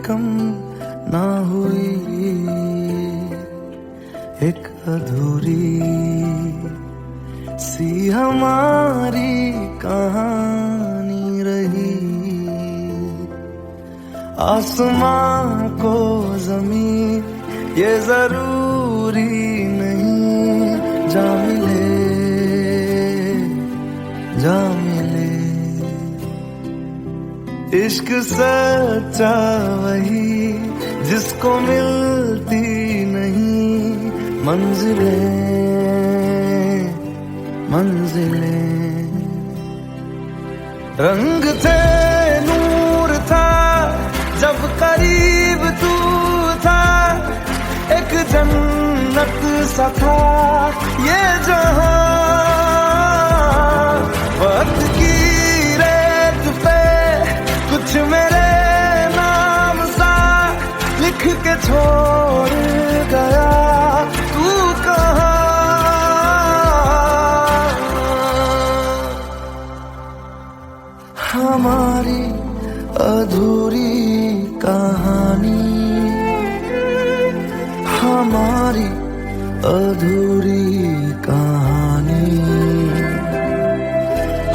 कम ना हुई, एक अधूरी सी हमारी कहानी रही। आसमां को जमीन ये जरूरी नहीं, जा मिले जा मिले। इश्क सच्चा वही जिसको मिलती नहीं मंजिलें मंजिलें। रंग थे नूर था जब करीब तू था, एक जन्नत सा था ये जहां। वक्त की रेत पे कुछ मेरे नाम सा लिख के छोड़ गया, तू कहाँ? हमारी अधूरी कहानी, हमारी अधूरी कहानी,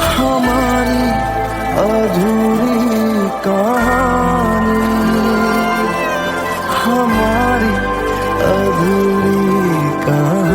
हमारी अधूरी कहानी, हमारी अधूरी कहानी।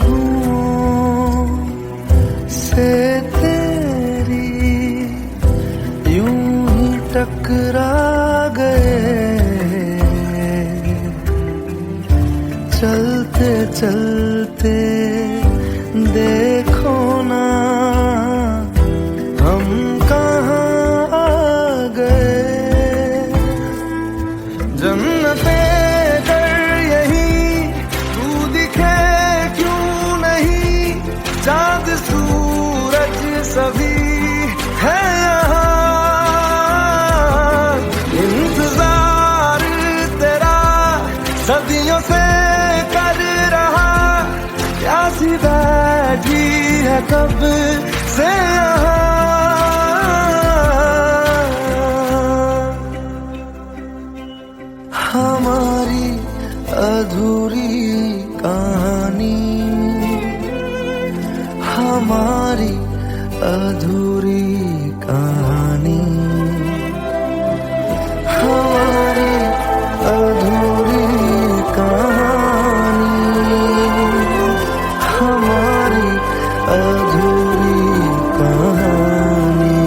खुशबुओं से तेरी यूं ही टकरा गए, चलते चलते देखो ना हम कहाँ आ गए। जन्नते चाँद सूरज सभी है यहाँ, इंतजार तेरा सदियों से कर रहा, प्यासी बैठी है कब से यहाँ। हमारी अधूरी कहानी, हमारी अधूरी कहानी, हमारी अधूरी कहानी, हमारी अधूरी कहानी।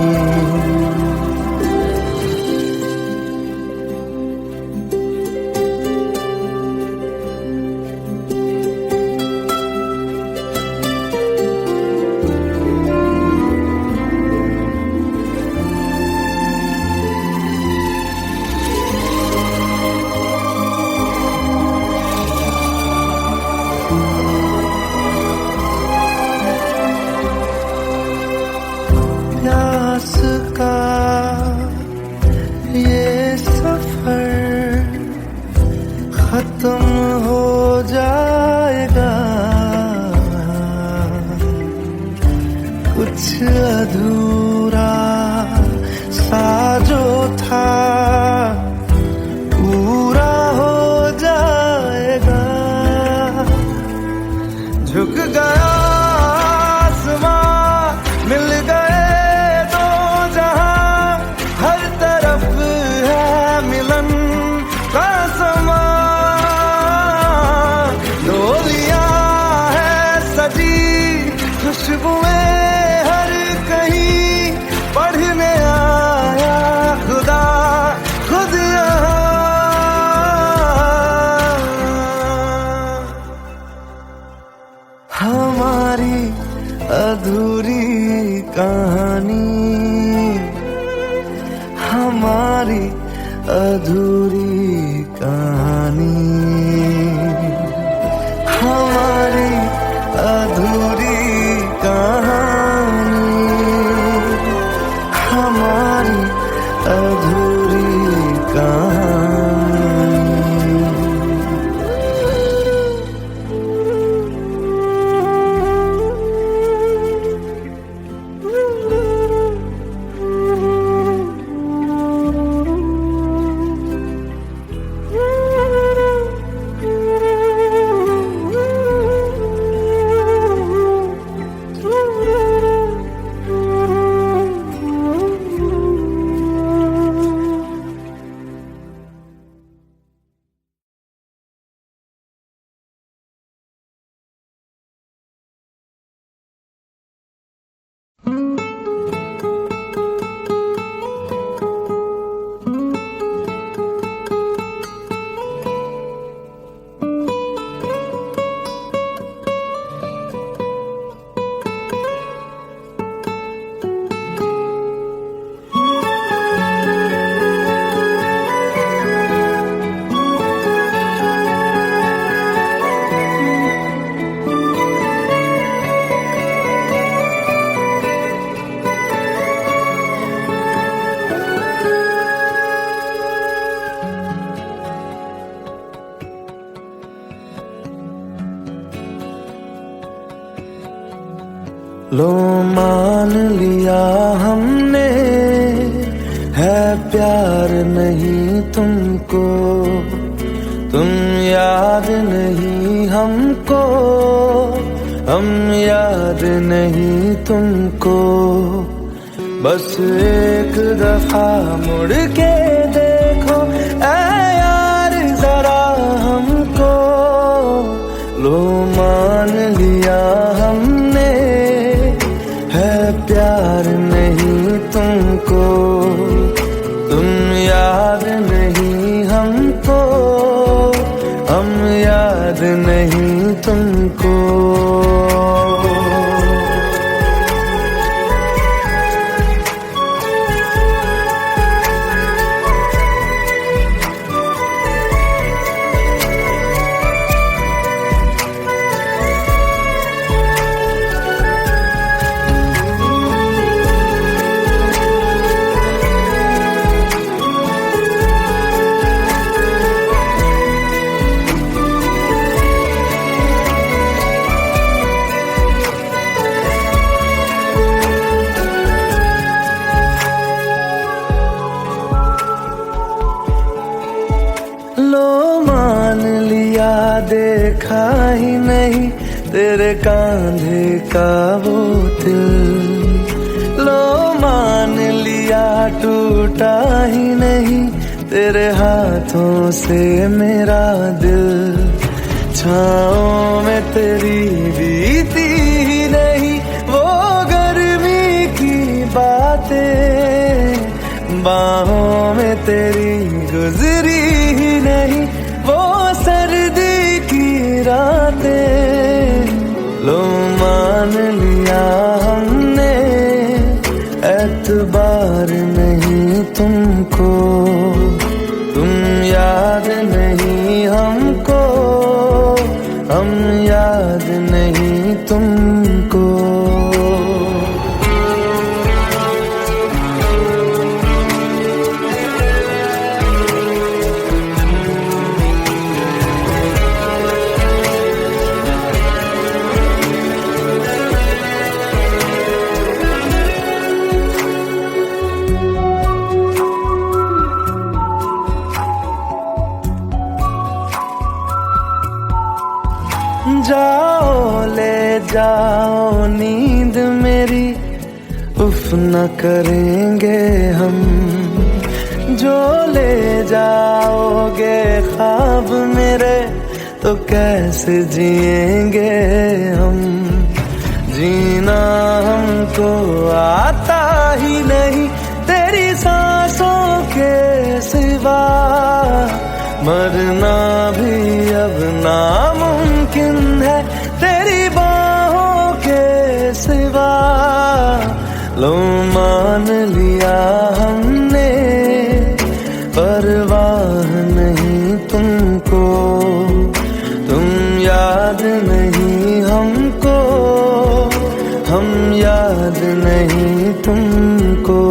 प्यास का ये सफर खत्म हो जाएगा, कुछ अधूरा सा जो था पूरा हो जाएगा। झुक गया आसमां, मिल गए दो जहां, हर तरफ है मिलन का समा। डोलियां है सजी खुशबुएं हर कहीं, पढ़ने आया अधूरी कहानी, हमारी अधूरी कहानी, हमारी अधूरी कहानी, हमारी अधूरी कहानी। लो मान लिया हमने, है प्यार नहीं तुमको, तुम याद नहीं हमको, हम याद नहीं तुमको। बस एक दफा मुड़ के देखो ऐ यार जरा हमको। लो मान लिया हमने, है प्यार नहीं तुमको, तुम याद नहीं हमको, हम याद नहीं तुमको। लो मान लिया देखा ही नहीं तेरे कांधे का वो दिल। लो मान लिया टूटा ही नहीं तेरे हाथों से मेरा दिल। छाँव में तेरी बीती ही नहीं वो गर्मी की बातें, बाहों में तेरी गुजरी ही नहीं वो सर्दी की रातें। लो मान लिया हमने, एतबार नहीं तुमको, तुम याद नहीं हमको, हम याद नहीं तुमको। जाओ ले जाओ नींद मेरी, उफ न करेंगे हम। जो ले जाओगे ख्वाब मेरे तो कैसे जिएंगे हम। जीना हमको आता ही नहीं तेरी सांसों के सिवा, मरना भी अब नामुमकिन है तेरी बाहों के सिवा। सिवा, लो मान लिया हमने, परवाह नहीं तुमको, तुम याद नहीं हमको, हम याद नहीं तुमको।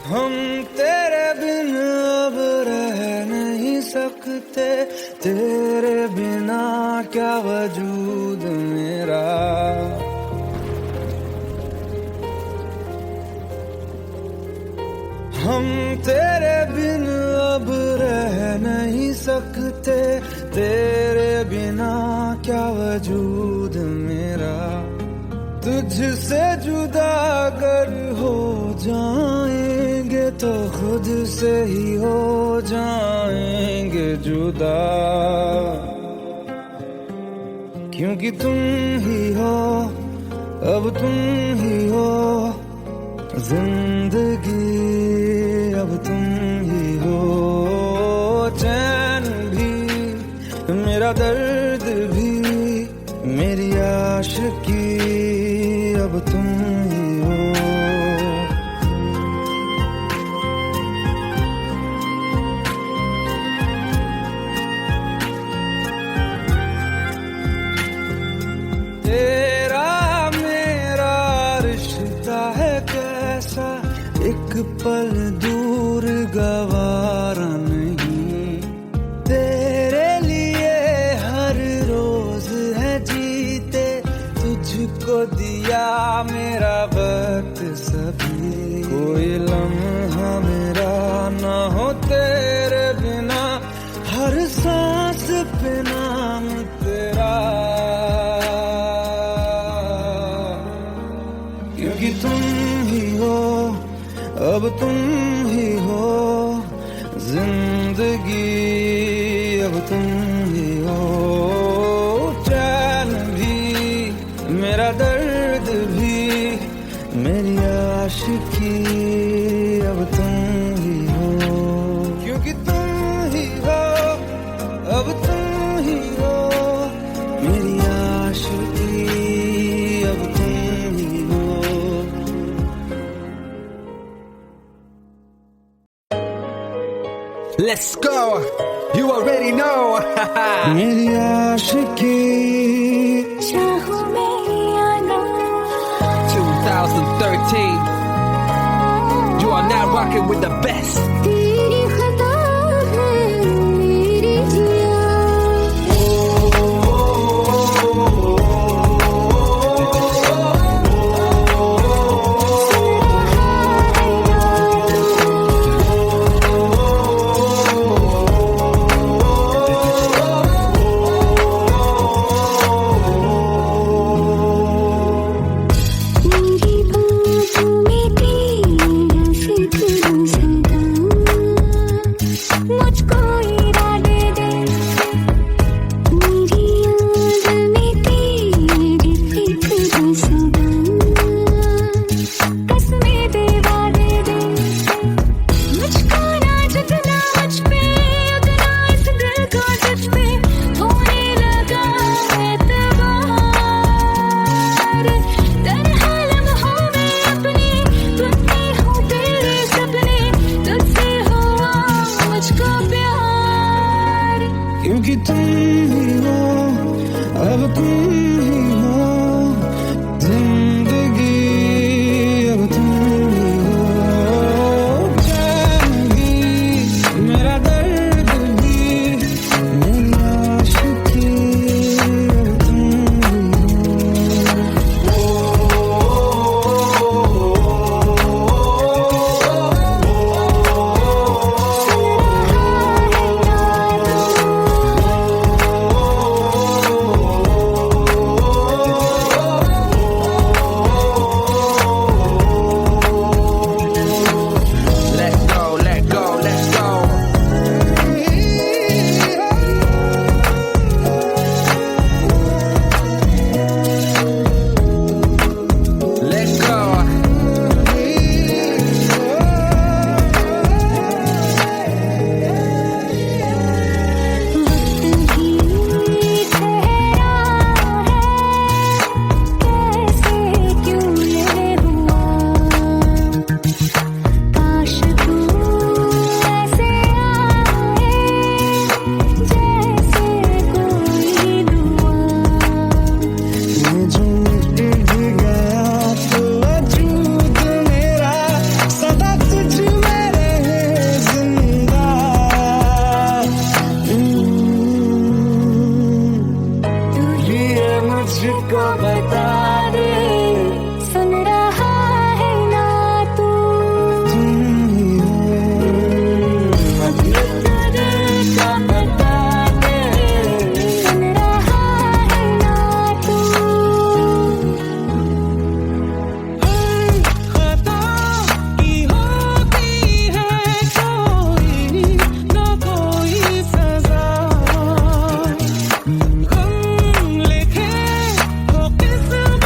हम तेरे बिन अब रह नहीं सकते, तेरे बिना क्या वजूद मेरा। हम तेरे बिन अब रह नहीं सकते, तेरे बिना क्या वजूद मेरा। तुझसे जुदा अगर हो जाएंगे तो खुद से ही हो जाएंगे जुदा, क्योंकि तुम ही हो, अब तुम ही हो जिंदगी, अब तुम ही हो चैन भी, मेरा दर्द भी, मेरी आशिकी, अब तुम ही हो। तेरा मेरा रिश्ता है कैसा, एक पल दूर गवारा नहीं, तेरे लिए हर रोज है जीते, तुझको दिया मेरा वक्त सभी, कोई लम्हा मेरा ना हो तेरे बिना, हर सांस पे नाम तेरा, क्योंकि तुम ही हो, अब तुम ही हो जिंदगी, अब तुम ही हो चैन भी, मेरा दर्द भी, मेरी आशिकी, अब तुम ही हो, क्योंकि तुम ही हो, अब तुम ही हो मेरी आशिकी, अब तुम ही हो। Let's go, you already know. मेरी आशिकी 2013, you are now rocking with the best. मेरी बातों में तेरा जिक्र सदा बता दे, सुन रहा है ना तू? तुम ही हो, अब ये तेरे का बता दे, सुन रहा है ना तू? खता की होती है कोई ना कोई सजा, गम लिखे हो किस्मत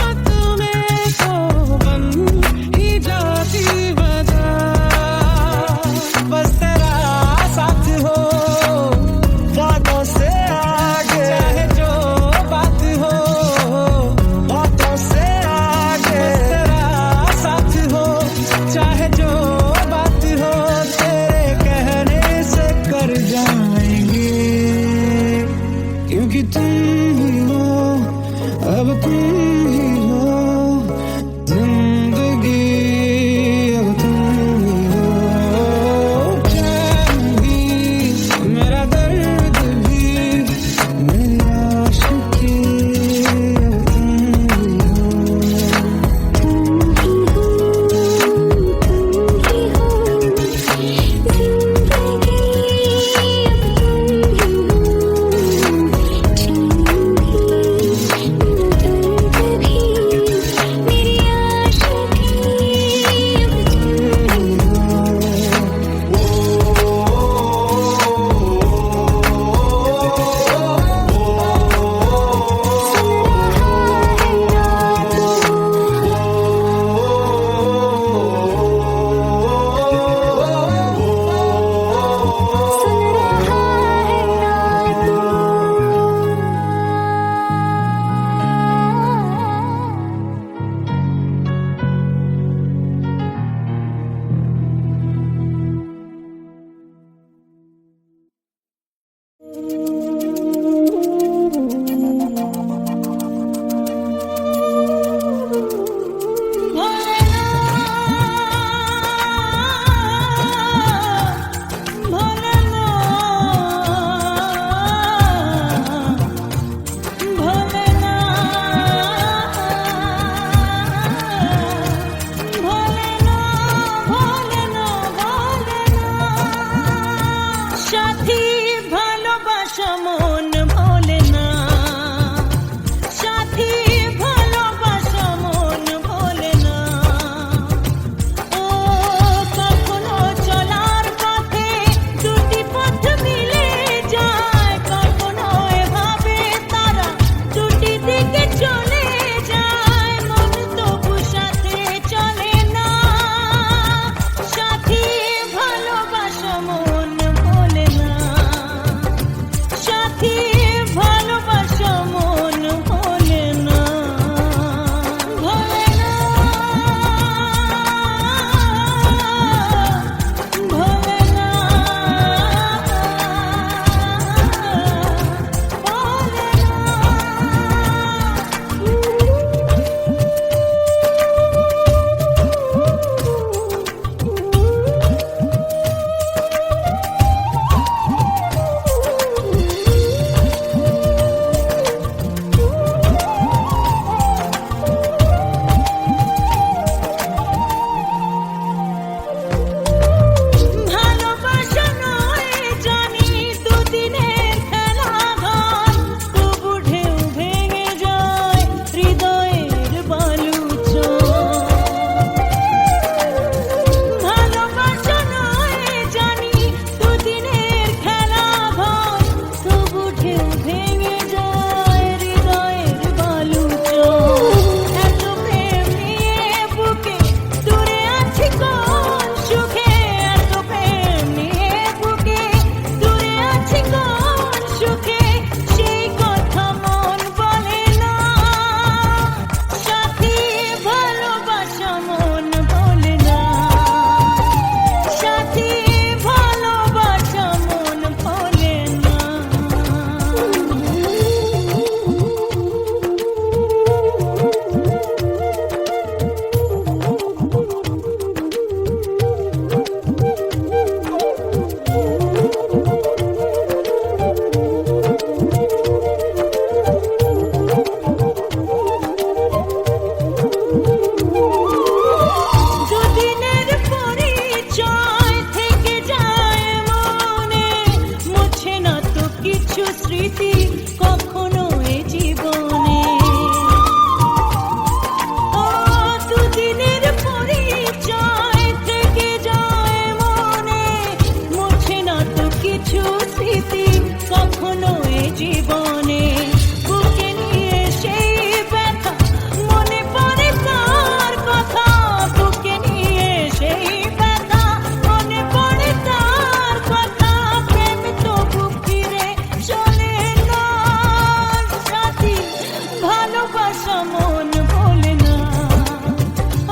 মন ভোলে না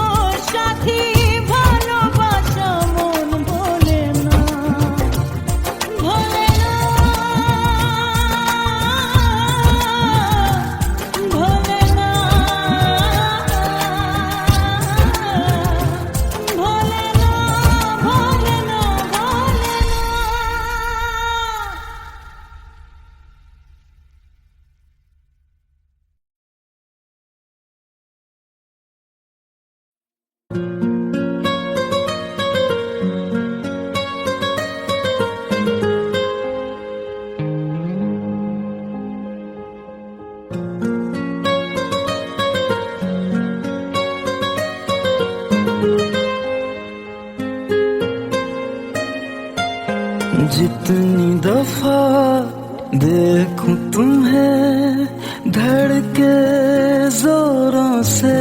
ও সাথী ভালোবাসা মন ভোলে না ভোলে না ভোলে না ভোলে না ভোলে না ভোলে না जितनी दफा देखूं तुम्हें धड़के जोरों से,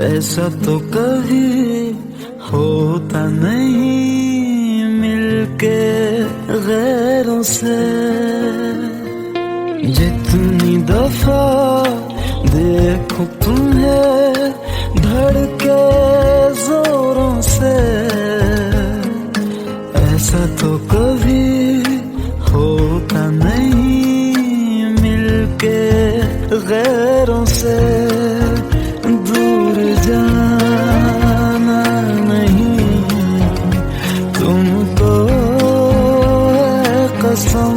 ऐसा तो कभी होता नहीं मिलके गैरों से। जितनी दफा देखूं तुम्हें धड़के जोरों से, ऐसा तो कभी होता नहीं मिलके गैरों से। दूर जाना नहीं तुमको है कसम,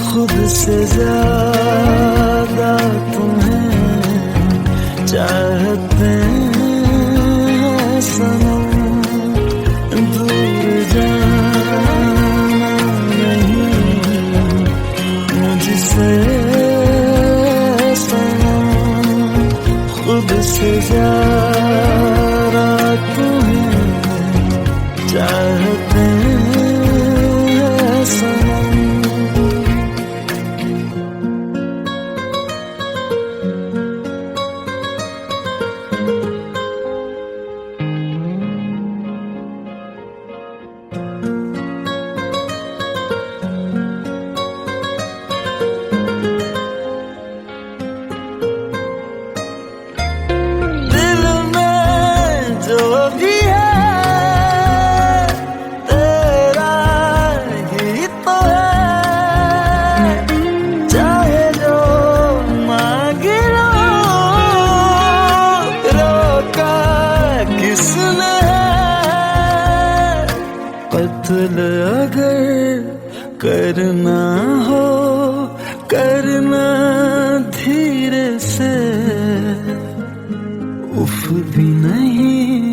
खुद से ज्यादा तुम्हें चाहते हैं सनम। दूर जाना नहीं मुझसे सनम, खुद से ज्यादा तुम्हें चाहते हैं सनम। दिल में जो भी है तेरा ही तो है, चाहे जो मांगे लो, रोका किसने है। कत्ल अगर करना हो करना धीरे से, उफ भी नहीं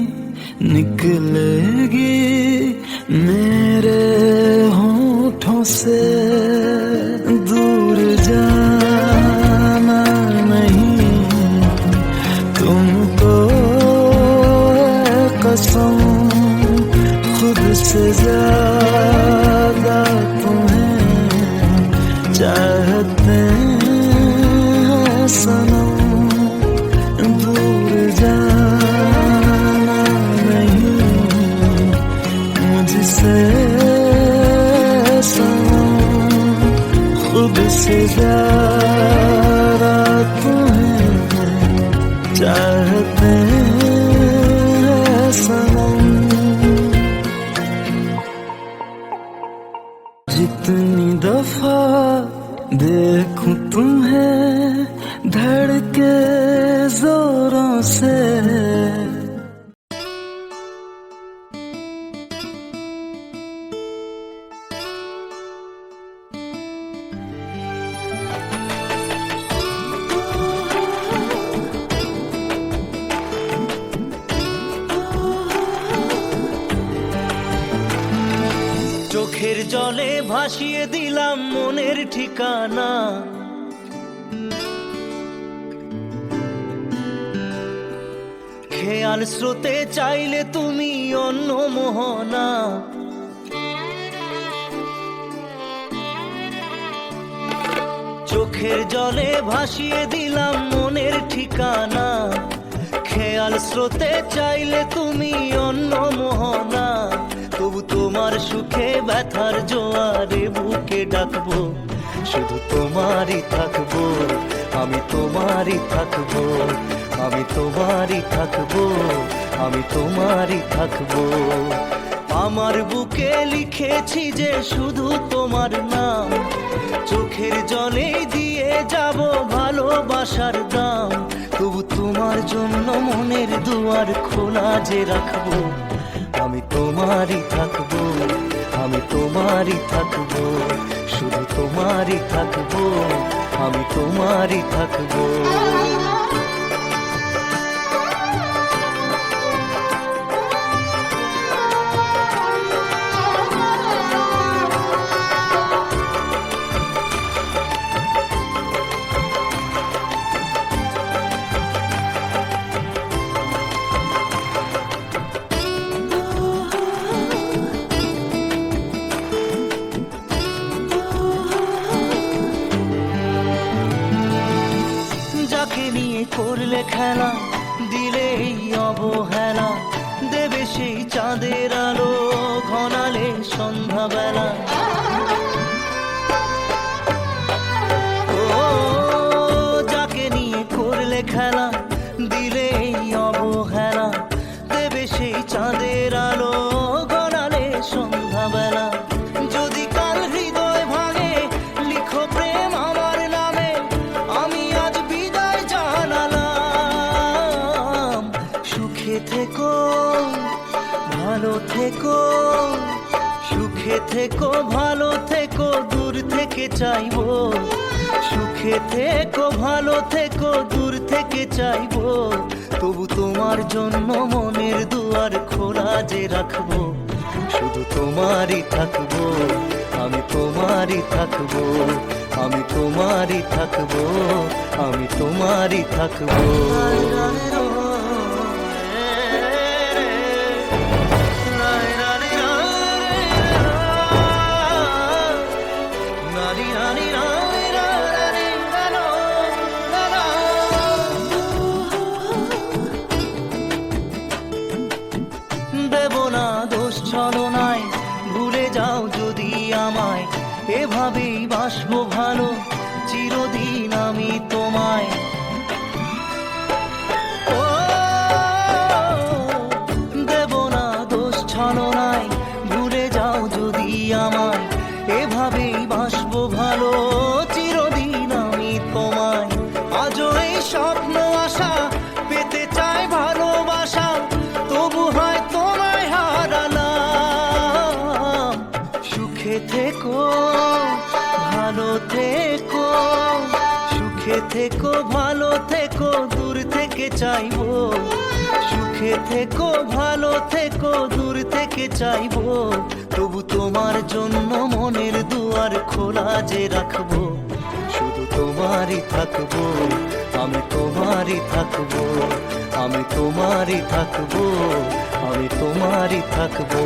निकलेगी मेरे होठों से। दूर जाना नहीं तुमको है कसम, खुद से ज्यादा तुम्हें चाहते हैं सनम। दूर जाना नहीं मुझसे सनम, खुद से ज्यादा तुम्हें चाहते हैं सनम। जितनी दफा देखूं तुम्हें धड़के जोरों से, চোখের জলে ভাসিয়ে দিলাম মনের ঠিকানা, খেয়াল স্রোতে চাইলে তুমি অন্য মোহনা। চোখের জলে ভাসিয়ে দিলাম মনের ঠিকানা, খেয়াল স্রোতে চাইলে তুমি অন্য মোহনা। তবু তোমার সুখে ব্যথার জোয়ারে বুকে ডাকবো, শুধু তোমারই থাকবো। আমি তোমারই থাকবো, আমি তোমারই থাকবো, আমি তোমারই থাকবো। আমার বুকে লিখেছি যে শুধু তোমার নাম, চোখের জলে দিয়ে যাব ভালোবাসার দাম। তবু তোমার জন্য মনের দুয়ার খোলা যে রাখবো, আমি তোমারই থাকবো, আমি তোমারই থাকবো, শুধু তোমারই থাকবো, আমি তোমারই থাকবো। যাকে নিয়ে করলে খেলা, দিলে এই অবহেলা, দেবে সেই চাঁদের আলো ঘনালে সন্ধ্যাবেলা। ও যাকে নিয়ে করলে খেলা, দিলে এই অবহেলা, দেবে সেই চাঁদের আলো ঘনালে সন্ধ্যাবেলা। যদি কাল হৃদয় ভাঙে লিখো প্রেম আমার নামে, আমি আজ বিদায় জানালাম। সুখে থেকো, ভালো থেকো, সুখে থেকো, ভালো থেকো, দূর থেকে চাইবো। সুখে থেকো, ভালো থেকো, দূর থেকে চাইবো। তবু তোমার জন্য মনের দুয়ার খোলা যে রাখবো, শুধু তোমারই থাকবো, আমি তোমারই থাকবো, আমি তোমারই থাকবো, আমি তোমারই থাকবো। দেব না দোষ ছলনায়, ভুলে যাও যদি আমায়, এভাবেই বাসবো ভালো চিরদিন আমি তোমায়। ও দেব না দোষ ছলনায়, ভুলে যাও যদি আমায়, এভাবেই বাসবো ভালো চিরদিন আমি তোমায়। আজও এই স্বপ্ন আশা পেতে চাই ভালোবাসা, তবু হয় তোমায় হারালাম। সুখে থেকো, ভালো থেকো, সুখে থেকো, ভালো থেকো, দূর থেকে চাইবো। সুখে থেকো, ভালো থেকো, দূর থেকে চাইবো। তবু তোমার জন্য মনের দুয়ার খোলা যে রাখবো, শুধু তোমারই থাকবো, আমি তোমারই থাকবো, আমি তোমারই থাকবো, আমি তোমারই থাকবো।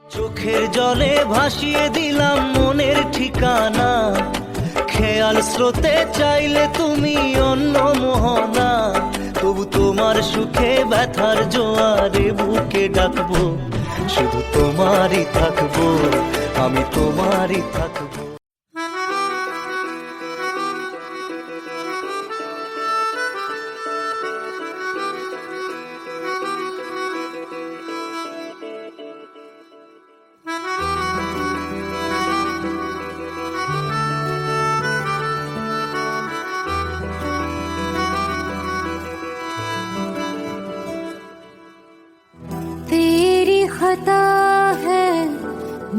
চোখের জলে ভাসিয়ে দিলাম মনের ঠিকানা, খেয়াল স্রোতে চাইলে তুমি অন্য মোহনা। তবু তোমার সুখে ব্যথার জোয়ারে বুকে ডাকবো, শুধু তোমারই থাকবো, আমি তোমারই থাকবো। तेरी खता है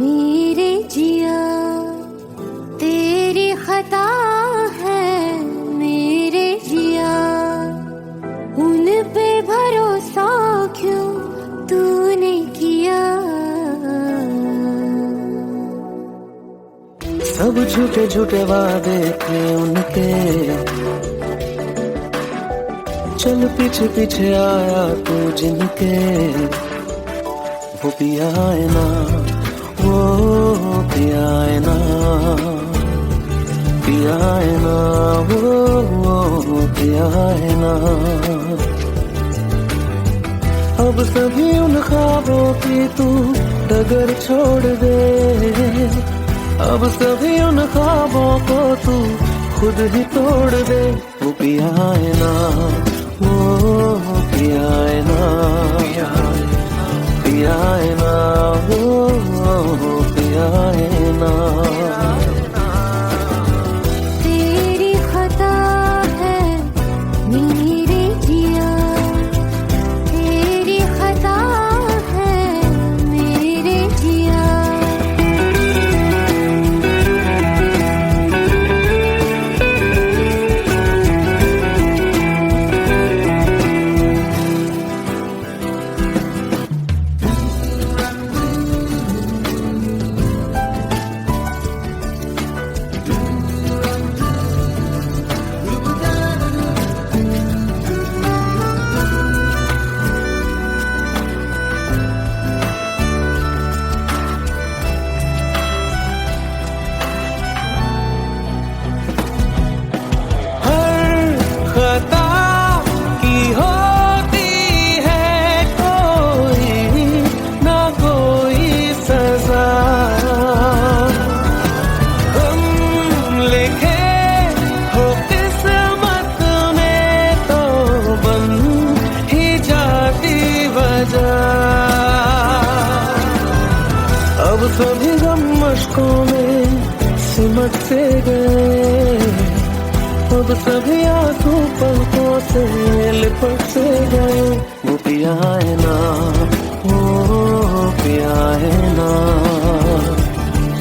मेरे जिया, तेरी खता है मेरे जिया। उन पे भरोसा क्यों तूने किया, सब झूठे झूठे वादे थे उनके, चल पीछे पीछे आया तू जिनके, वो पिया है ना, वो पिया है ना, पिया है ना, वो पिया है ना। अब सभी उन ख्वाबों की तू डगर छोड़ दे, अब सभी उन ख्वाबों को तू खुद ही तोड़ दे। वो पिया है ना, वो पिया है ना, पिया है ना, वो पिया है ना। तेरी खता है मेरे जिया, तेरी खता है मेरे जिया। खता की होती है कोई ना कोई सजा, हम लिखे हो किस्मत में तो बन ही जाती वजह। अब सभी गम मशकों में सिमट से गए, अब सभी आंसू पलकों से लिपट से गए। वो पिया है ना, वो पिया है ना,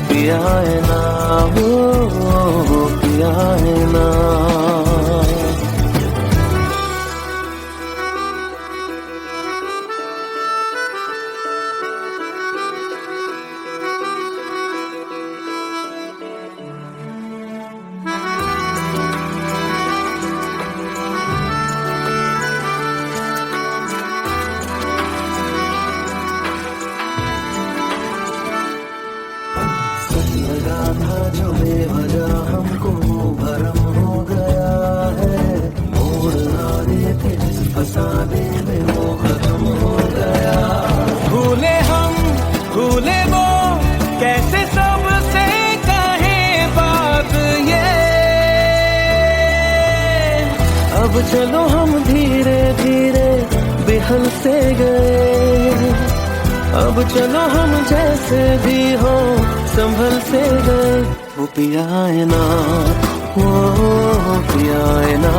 पिया है ना, वो पिया है ना। लगा था जो बेवजह हमको भरम हो गया है, मोड़ ना देते जिस फसाने में वो खत्म हो गया। भूले हम भूले वो कैसे सबसे कहे बात ये, अब चलो हम धीरे धीरे बेहल से गए, अब चलो हम जैसे भी हो संभल से गए। वो पिया है ना, वो पिया है ना,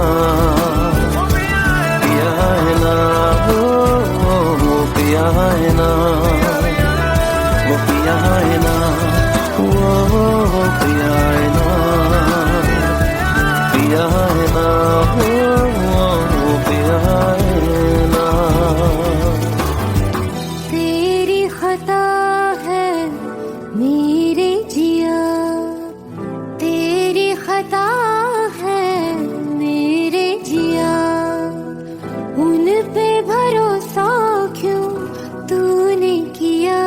पिया है ना, वो पिया है ना, वो पिया है ना, वो पिया है ना, पिया है ना, वो पिया है ना। तेरी खता है मेरे जिया, तेरी खता है मेरे जिया। उन पे भरोसा क्यों तूने किया।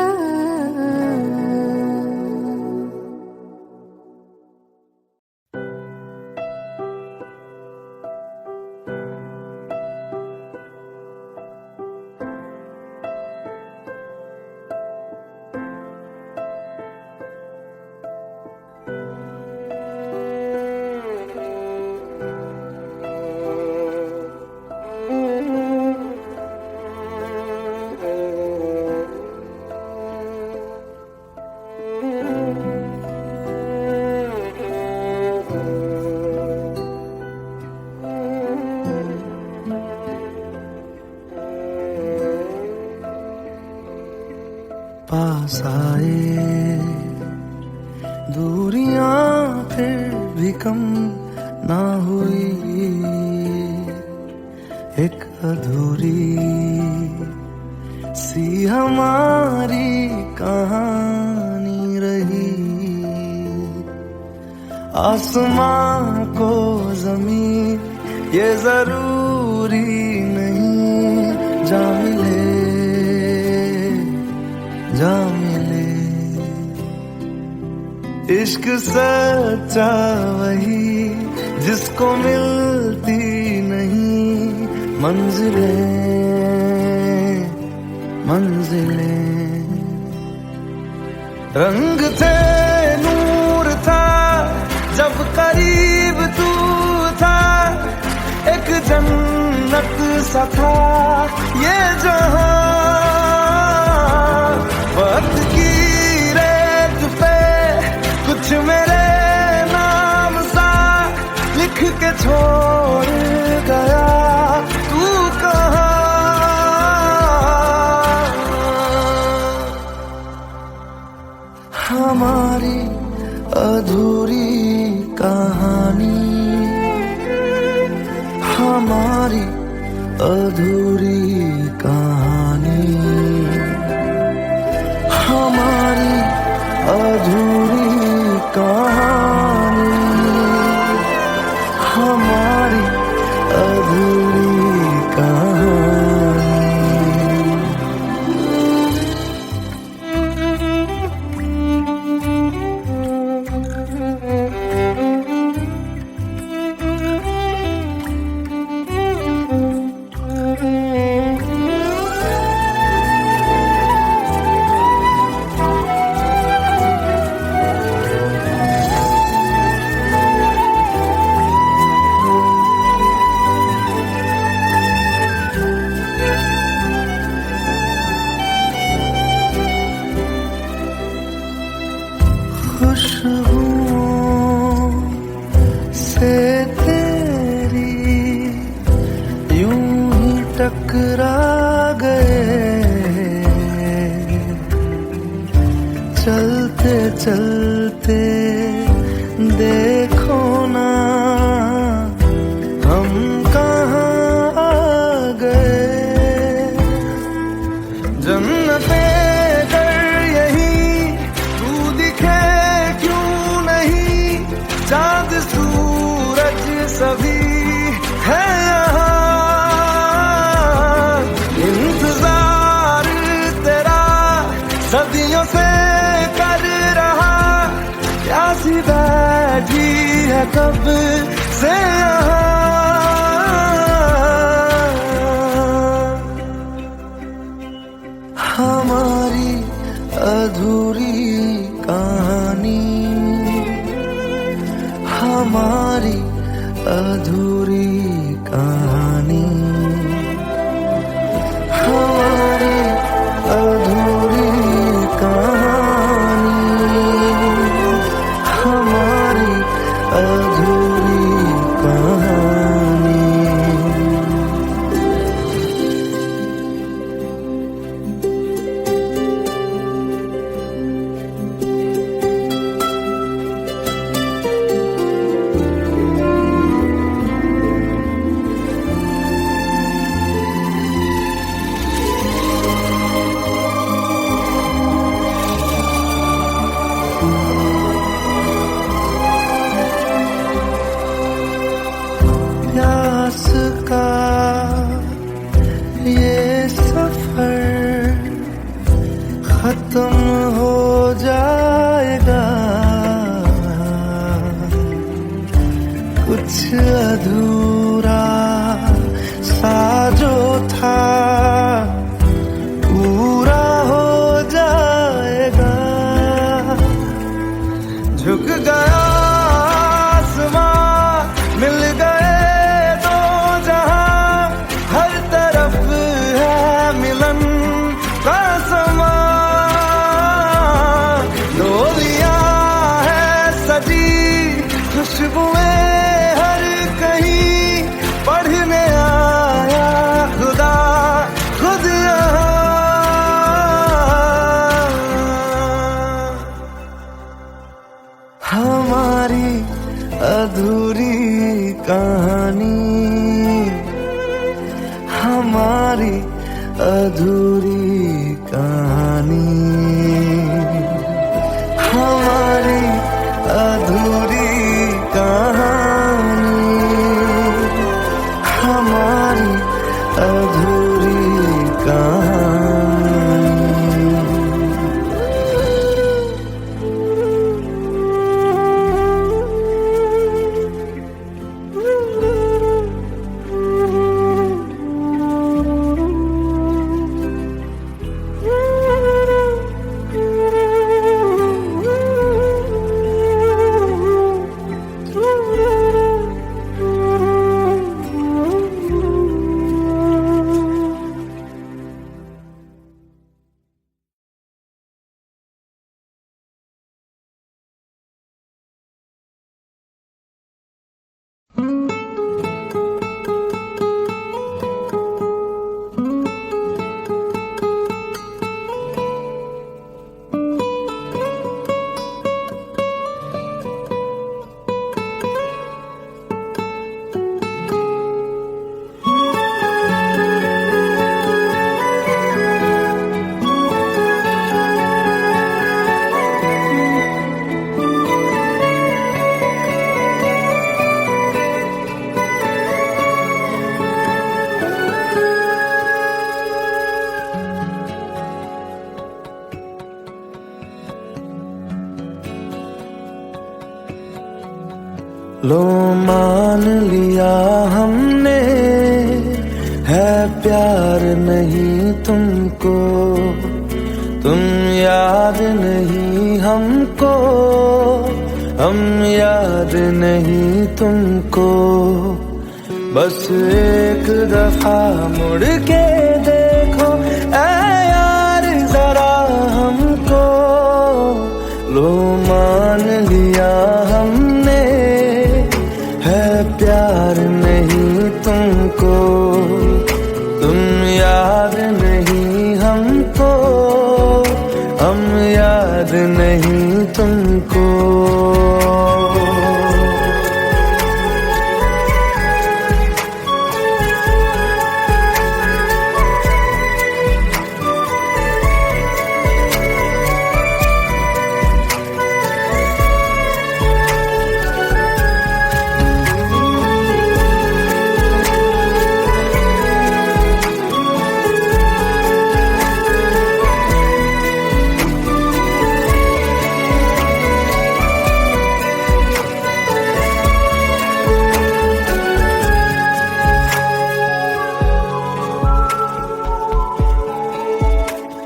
पास आए दूरियां फिर भी कम ना हुई, एक अधूरी सी हमारी कहानी रही। आसमां को जमीन ये जरूरी नहीं, जा मिले जा मिले। इश्क सच्चा वही जिसको मिलती नहीं मंजिलें मंजिलें। रंग थे नूर था जब करीब तू था, एक जन्नत सा था ये जहां। वक्त की रेत पे कुछ मेरे नाम सा लिख के छोड़ गया तू कहाँ। हमारी अधूरी कहानी, हमारी अधूरी कहानी, हमारी अधूरी कहानी, हमारी अधूरी कहानी। खुशबुओं से तेरी यूं ही टकरा गए, चलते चलते देखो ना हम कहाँ आ गए। जन्नते चाँद सूरज सभी है यहाँ, इंतजार तेरा सदियों से कर रहा, प्यासी बैठी है कब से यहाँ। हमारी अधूरी कहानी, हमारी अधूरी कहानी, हमारी अधूरी कहानी, हमारी अधूरी कहानी। प्यास का ये सफर खत्म हो जाएगा, कुछ अधूरा सा जो था पूरा हो जाएगा। झुक गया आसमां, मिल गए दो जहां, हर तरफ है मिलन का समा। डोलियां है सजी खुशबुएं हर कहीं, पढ़ने आया खुदा खुद यहाँ। हमारी अधूरी कहानी, हमारी अधूरी कहानी, हमारी अधूरी लो मान लिया हमने है प्यार नहीं तुमको, तुम याद नहीं हमको, हम याद नहीं तुमको। बस एक दफा मुड़ के देखो ऐ यार जरा हमको, लो मान लिया हमने है प्यार नहीं तुमको, तुम याद नहीं हमको, हम याद नहीं तुमको।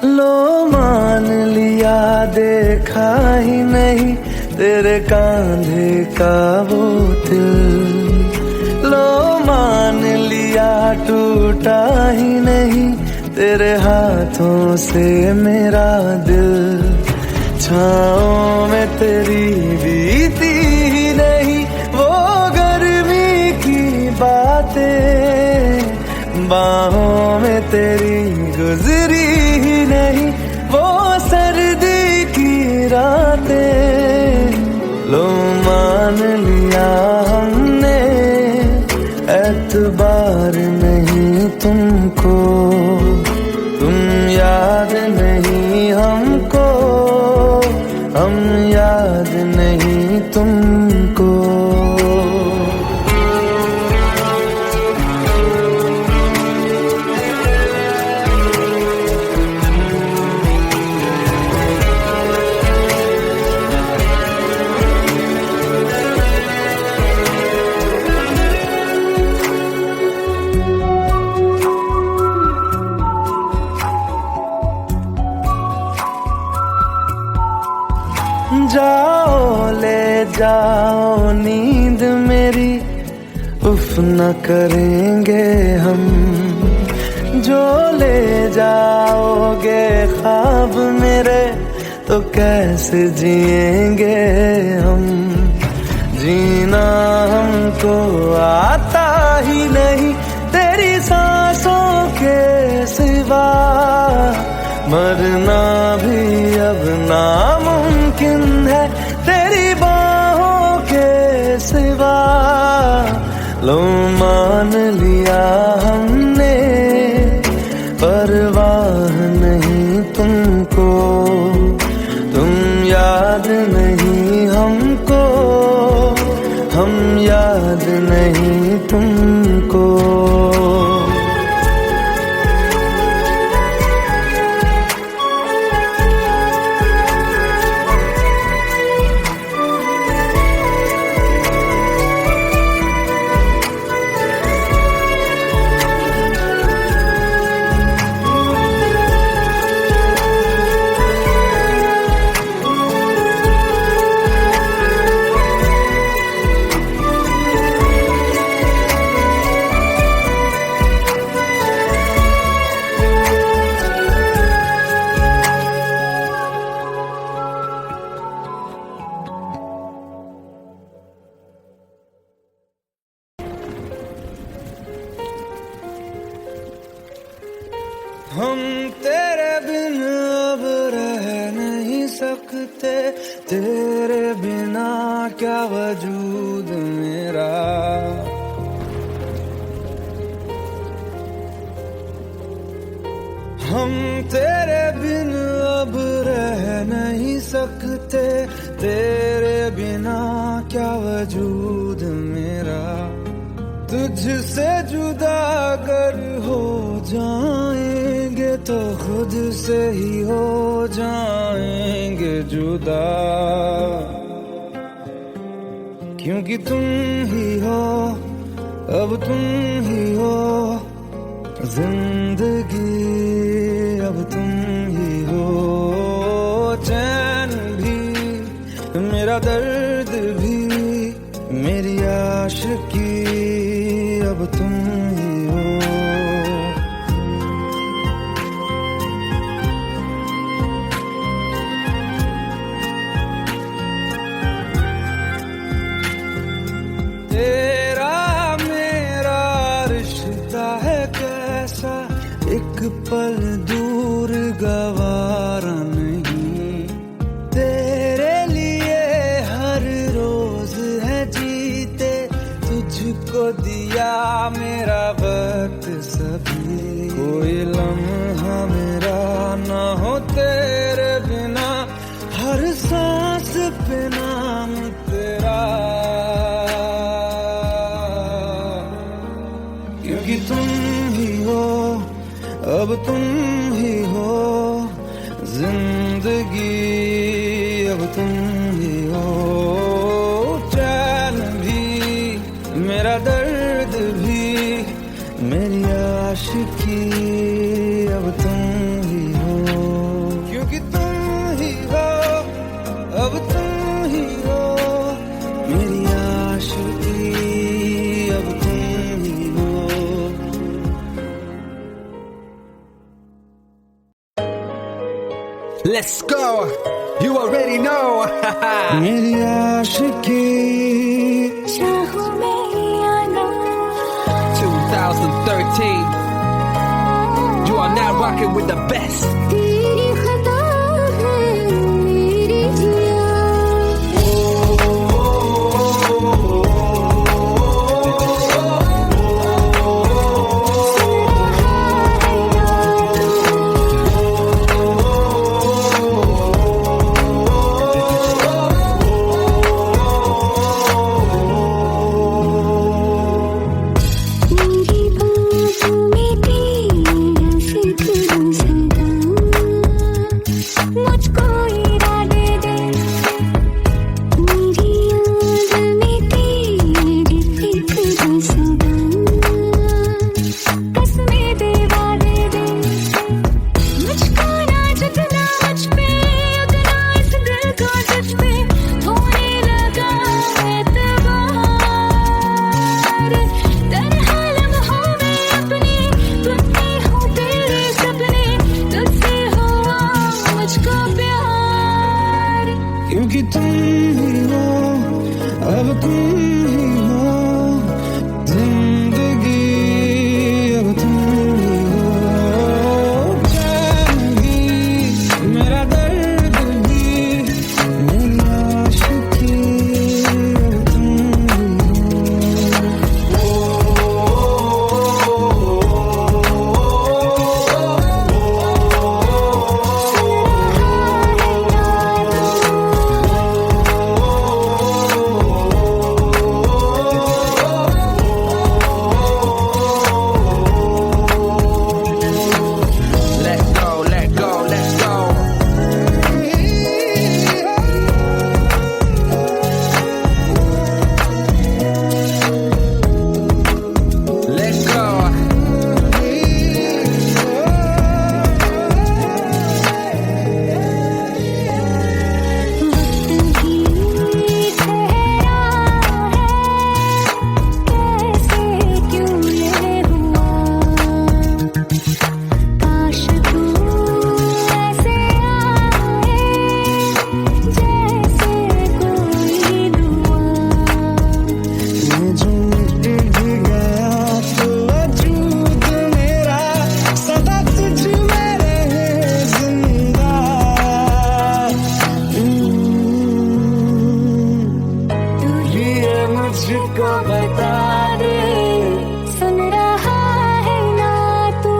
लो मान लिया देखा ही नहीं तेरे कांधे का वो दिल, लो मान लिया टूटा ही नहीं तेरे हाथों से मेरा दिल। छाँव में तेरी बीती ही नहीं वो गर्मी की बातें, बाहों में तेरी गुजरी ही नहीं वो सर्दी की रातें। लो मान लिया हमने एतबार नहीं तुमको, तुम याद नहीं हमको, हम याद नहीं तुमको। जाओ ले जाओ नींद मेरी, उफ न करेंगे हम, जो ले जाओगे ख्वाब मेरे तो कैसे जिएंगे हम। जीना हमको आता ही नहीं तेरी सांसों के सिवा, मरना भी अब नामुमकिन है तेरी बाहों के सिवा। लो मान लिया हमने परवाह नहीं तुमको, तुम याद नहीं हमको, हम याद नहीं तुमको। हम तेरे बिन अब रह नहीं सकते, तेरे बिना क्या वजूद मेरा। हम तेरे बिन अब रह नहीं सकते, तेरे बिना क्या वजूद मेरा। तुझसे जुदा अगर हो जाएंगे तो खुद से ही हो जाएंगे जुदा। क्योंकि तुम ही हो, अब तुम ही हो जिंदगी, अब तुम ही हो चैन भी, मेरा दर्द भी, मेरी आशिकी, अब तुम ही हो। तेरा मेरा रिश्ता है कैसा, एक पल दूर गवारा नहीं, तेरे लिए हर रोज है जीते, तुझको दिया मेरा वक्त सभी, कोई लम्हा मेरा ना हो तेरे बिना, हर सांस पे नाम तेरा, क्योंकि तुम ही हो, अब तुम ही हो जिंदगी, अब तुम ही हो चैन भी, मेरा दर्द भी, मेरी आशिकी, अब तुम ही हो। क्योंकि तुम ही हो, अब तुम ही हो मेरी आशिकी, अब तुम ही हो। Let's go. You already know. मेरी आशिकी, चाहूं मैं या ना 2013. You are now rocking with the best. तेरी खता है मेरी जिया, मेरी बातों में तेरा फिक्र सदा, मुझको इरादे दे, मेरी याद में तेरी फिक्र सदा, कसमें दे वादे दे, मुझको ना जितना मुझ पे उतना इस दिल को तुझ पे होने लगा एतबार, तन्हा लम्हों में अपने टूटे हो तेरे सपने, तुझसे हुआ मुझको प्यार, क्योंकि तुम ही हो, अब तुम ही हो जिंदगी, अब तुम ही हो चैन भी, मेरा दर्द भी, मेरी आशिकी, अब तुम ही हो। Let go, let go, let's go. Let go. वक्त ही ठहरा है, कैसे क्यों ये हुआ, काश तू ऐसे आए जैसे कोई दुआ, मैं जो मिट भी गया तो वजूद मेरा सदा तुझ में रहे जिंदा, तू ये मुझको बता दे, सुन रहा है ना तू,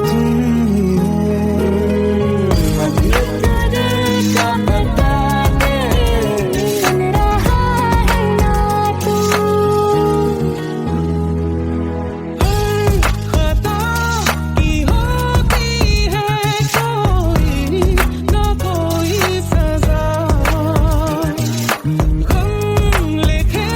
तुम ही हो, अब ये तो दिल का बता दे, सुन रहा है ना तू, खता की होती है कोई ना कोई सजा, गम लिखे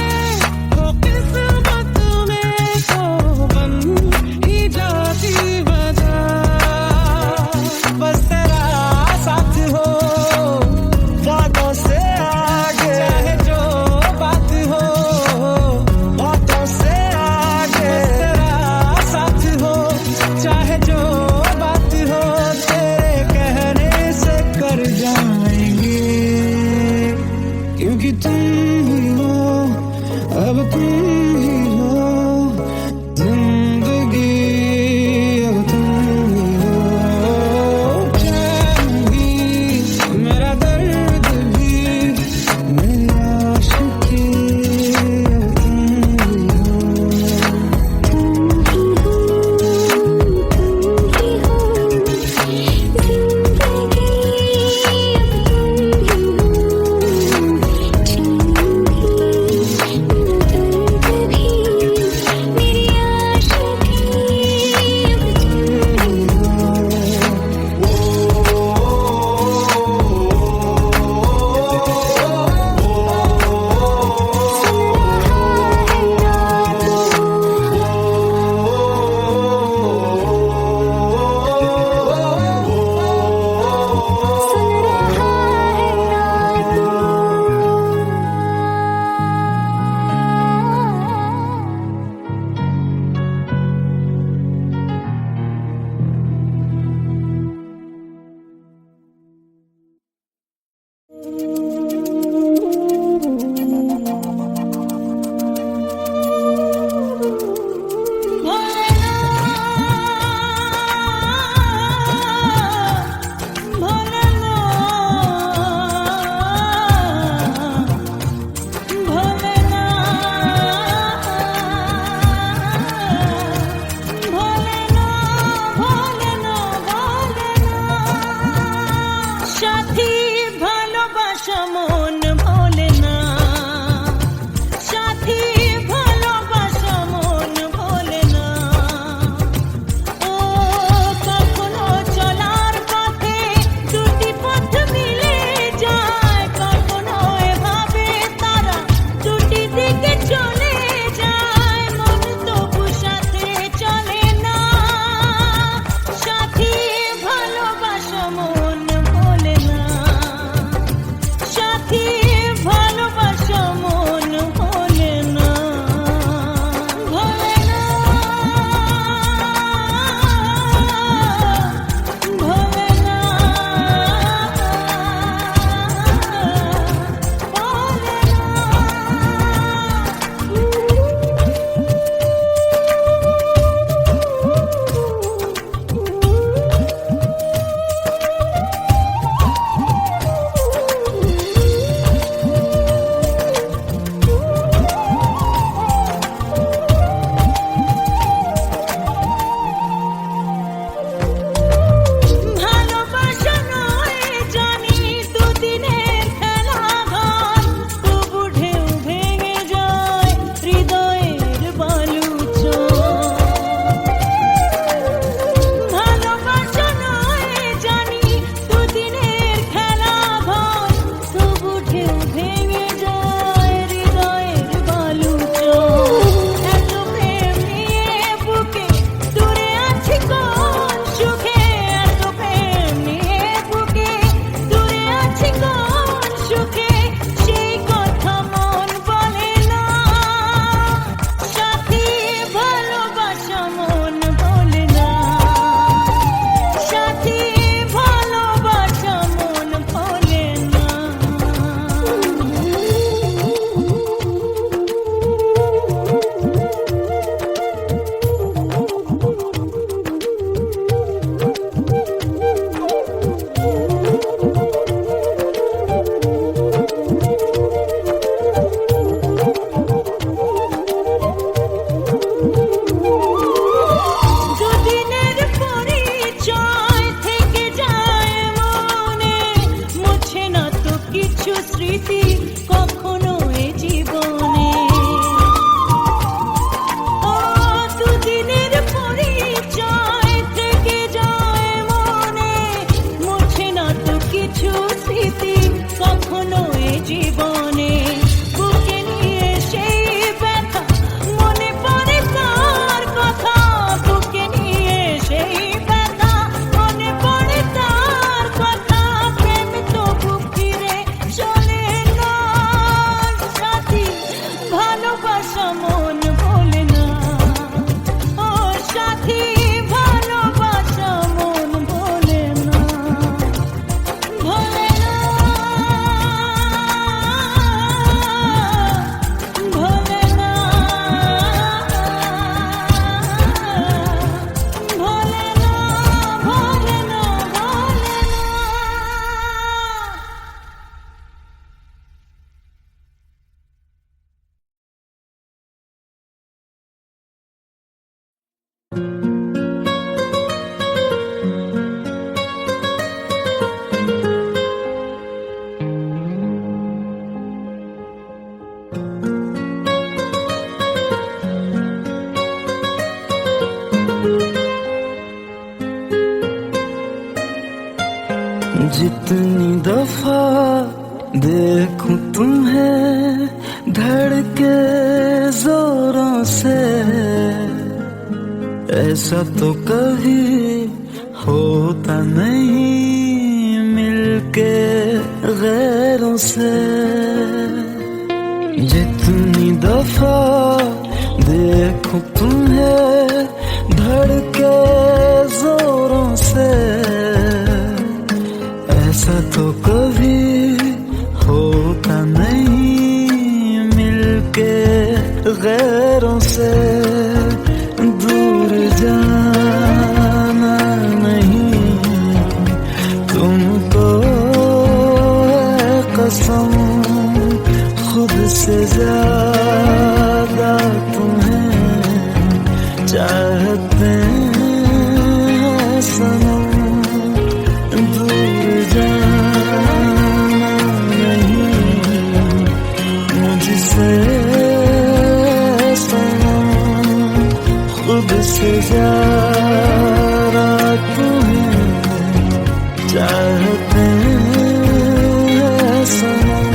जितनी दफा देखूं तुम्हें धड़के जोरों से, ऐसा तो कभी होता नहीं मिलके गैरों से। जितनी दफा देखूं तुम्हें धड़के जोरों से, ऐसा तो कभी होता नहीं मिलके गैरों से। दूर जाना नहीं तुमको है कसम, खुद से ज्यादा तुम्हें चाहते हैं सनम। दूर जाना नहीं मुझसे सनम, खुद से ज्यादा तुम्हें चाहते हैं सनम।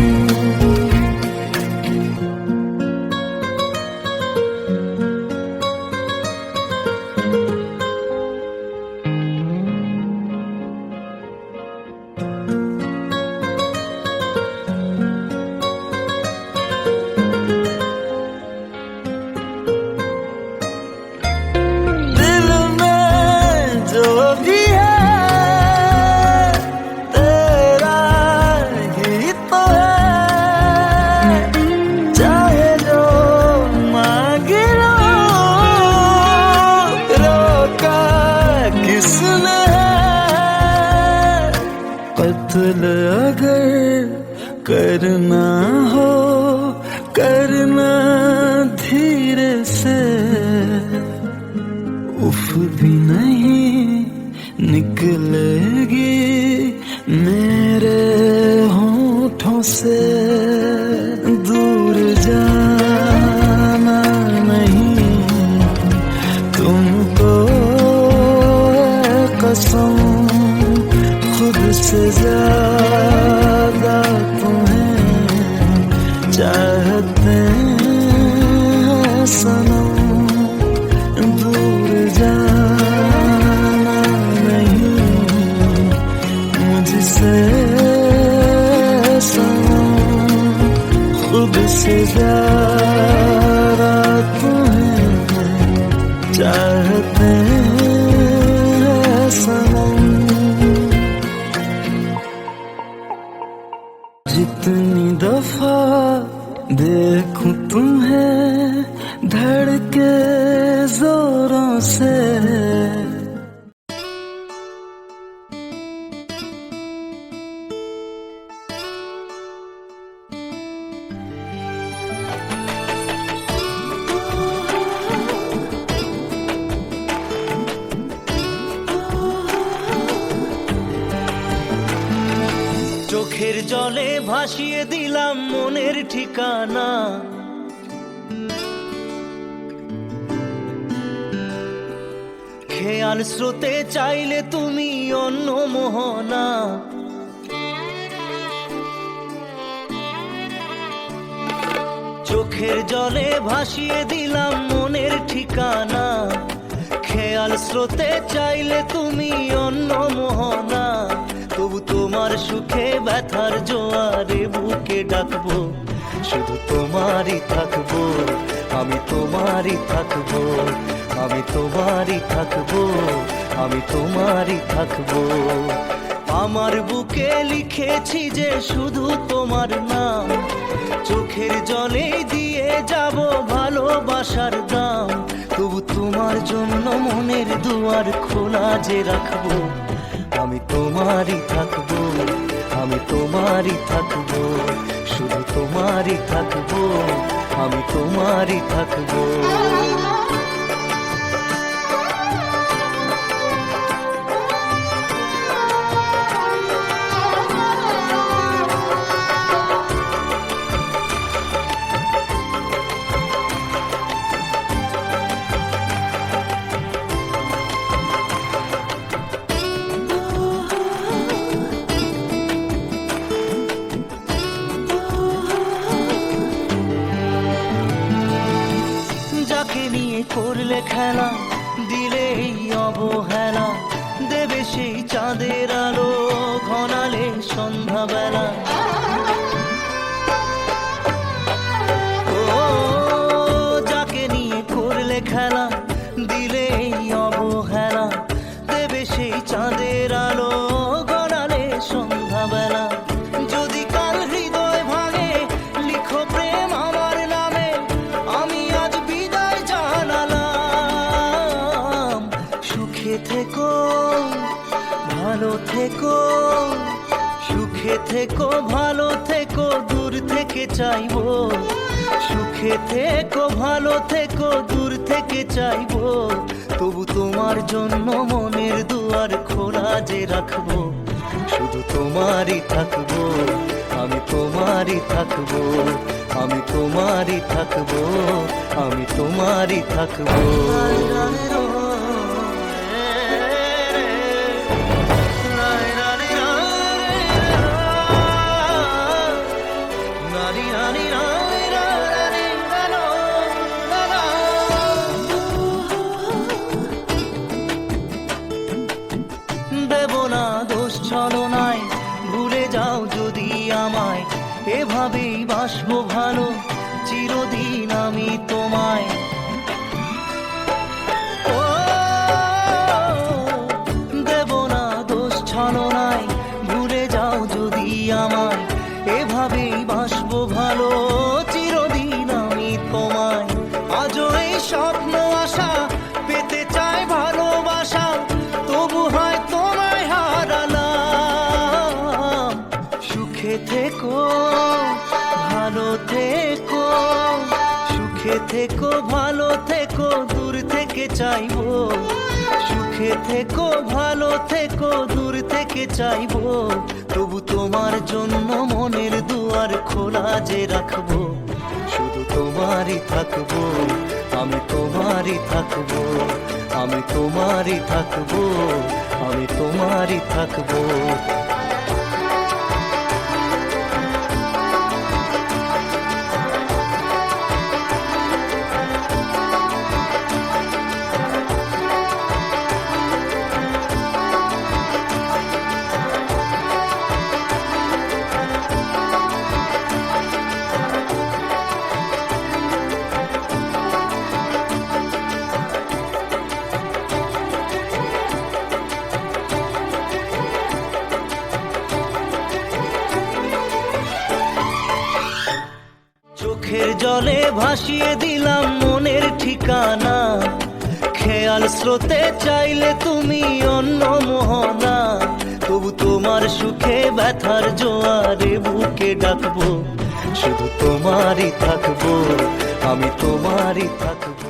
कत्ल अगर करना हो करना धीरे से, उफ भी नहीं निकलेगी मेरे होठों से। दूर जाना नहीं तुमको है कसम, खुद से ज्यादा तुम्हें चाहते हैं सनम। दूर जाना नहीं मुझसे सनम, खुद से ज्यादा तुम्हें चाहते हैं सनम। जितनी दफा देखूं तुम्हें धड़के जोरों से, চোখের জলে ভাসিয়ে দিলাম মনের ঠিকানা, খেয়াল স্রোতে চাইলে তুমি অন্য মোহনা। চোখের জলে ভাসিয়ে দিলাম মনের ঠিকানা, খেয়াল স্রোতে চাইলে তুমি অন্য মোহনা। তবু তোমার সুখে ব্যথার জোয়ারে বুকে ডাকবো, শুধু তোমারই থাকবো, আমি তোমারই থাকবো, আমি তোমারই থাকবো, আমি তোমারই থাকবো। আমার বুকে লিখেছি যে শুধু তোমার নাম, চোখের জলে দিয়ে যাব ভালোবাসার দাম। তবু তোমার জন্য মনের দুয়ার খোলা যে রাখবো, আমি তোমারই থাকবো, আমি তোমারই থাকবো, শুধু তোমারই থাকবো, আমি তোমারই থাকবো। করলে খেলা, দিলে এই অবহেলা, দেবে সেই চাঁদের আলো ঘনালে সন্ধ্যাবেলা। ও যাকে নিয়ে করলে খেলা, দিলে এই অবহেলা, দেবে সেই চাঁদের আলো গড়ালে সন্ধ্যাবেলা। যদি কাল হৃদয় ভাঙে লিখো প্রেম আমার নামে, আমি আজ বিদায় জানালাম। সুখে থেকো ভালো থেকো, সুখে থেকো ভালো থেকো, দূর থেকে চাইবো। সুখে থেকো ভালো থেকো, দূর থেকে চাইবো। তবু তোমার জন্য মনের দুয়ার খোলা যে রাখবো। শুধু তোমারই থাকবো, আমি তোমারই থাকবো, আমি তোমারই থাকবো, আমি তোমারই থাকবো। দেব না দোষ ছলনায়, ভুলে যাও যদি আমায়। এভাবেই বাসবো ভালো চিরদিন আমি তোমায়। ও দেব না দোষ ছলনায়, ভুলে যাও যদি আমায়। এভাবেই বাসবো ভালো চিরদিন আমি তোমায়। আজও এই স্বপ্ন আশা পেতে চাই ভালোবাসা, তবু হয় তোমায় হারালাম। সুখে থেকো ভালো থেকো, সুখে থেকো ভালো থেকো, দূর থেকে চাইবো। সুখে থেকো ভালো থেকো, দূর থেকে চাইবো। তবু তোমার জন্য মনের দুয়ার খোলা যে রাখবো। শুধু তোমারই থাকবো, আমি তোমারই থাকবো, আমি তোমারই থাকবো, আমি তোমারই থাকবো। চোখের জলে ভাসিয়ে দিলাম মনের ঠিকানা। খেয়াল স্রোতে চাইলে তুমি অন্য মোহনা। তবু তোমার সুখে ব্যথার জোয়ারে বুকে ডাকবো। শুধু তোমারই থাকবো, আমি তোমারই থাকবো।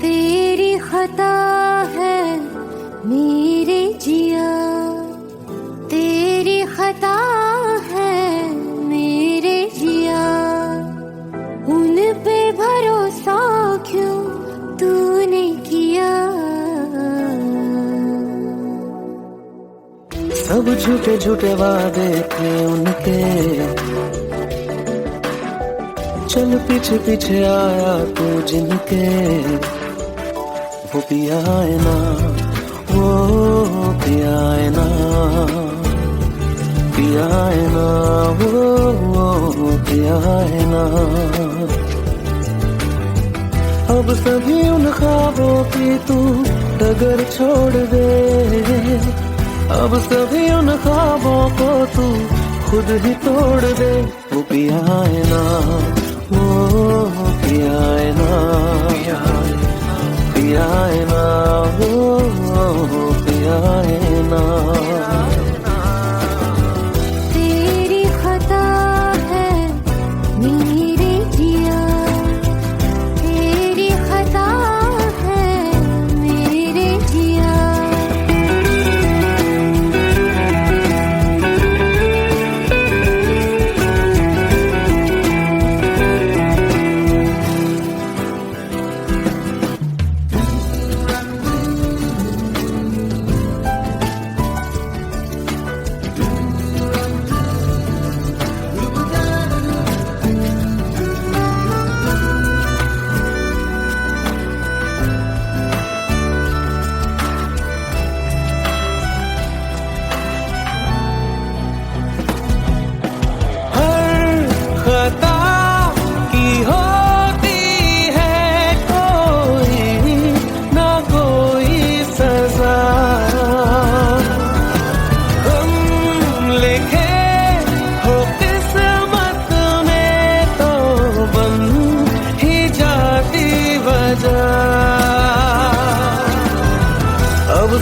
तेरी खता है मेरे जिया, तेरी खता है मेरे जिया। उन पे भरोसा क्यों तूने किया। सब झूठे झूठे वादे थे उनके, चल पीछे पीछे आया तू जिनके। वो पिया है ना, वो पिया है ना, पिया है ना, वो पिया है ना। अब सभी उन ख्वाबों की तू डगर छोड़ दे। अब सभी उन ख्वाबों को तू खुद ही तोड़ दे। वो पिया है ना, वो पिया है ना, पिया है ना, वो पिया है ना। तेरी खता है मेरे जिया, तेरी खता है मेरे जिया।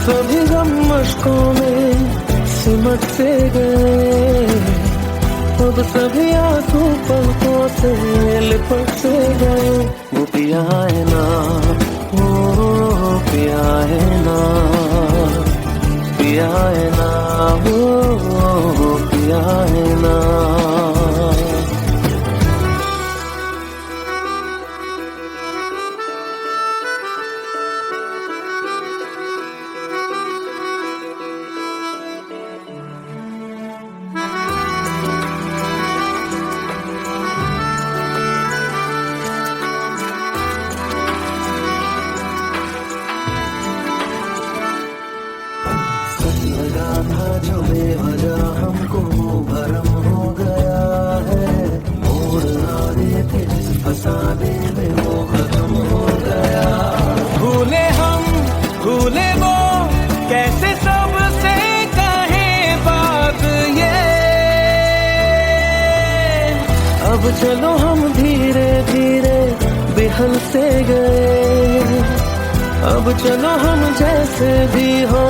सभी गम मशकों में सिमट से गए, अब सभी आंसू पलकों से लिपट से गए। वो पिया है ना, वो पिया है ना, पिया है ना, वो पिया है ना। लगा था जो बेवजह हमको भरम हो गया है, मोड़ ना देते जिस फसाने में वो खत्म हो गया। भूले हम भूले वो, कैसे सबसे कहें बात ये। अब चलो हम धीरे धीरे बिहल से गए, अब चलो हम जैसे भी हो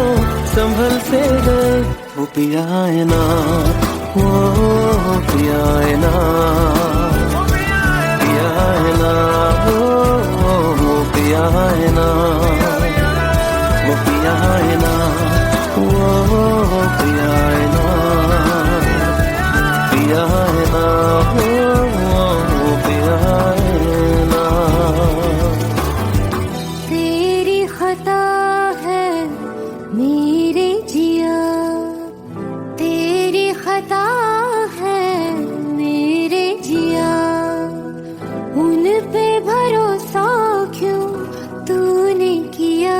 संभल से गए। वो पिया है ना, वो पिया है ना, पिया है ना, वो पिया है ना, वो पिया है ना, वो पिया है ना, पिया है ना, वो पिया है ना। तेरी खता है मेरे जिया, तेरी खता है मेरे जिया, उन पे भरोसा क्यों तूने किया।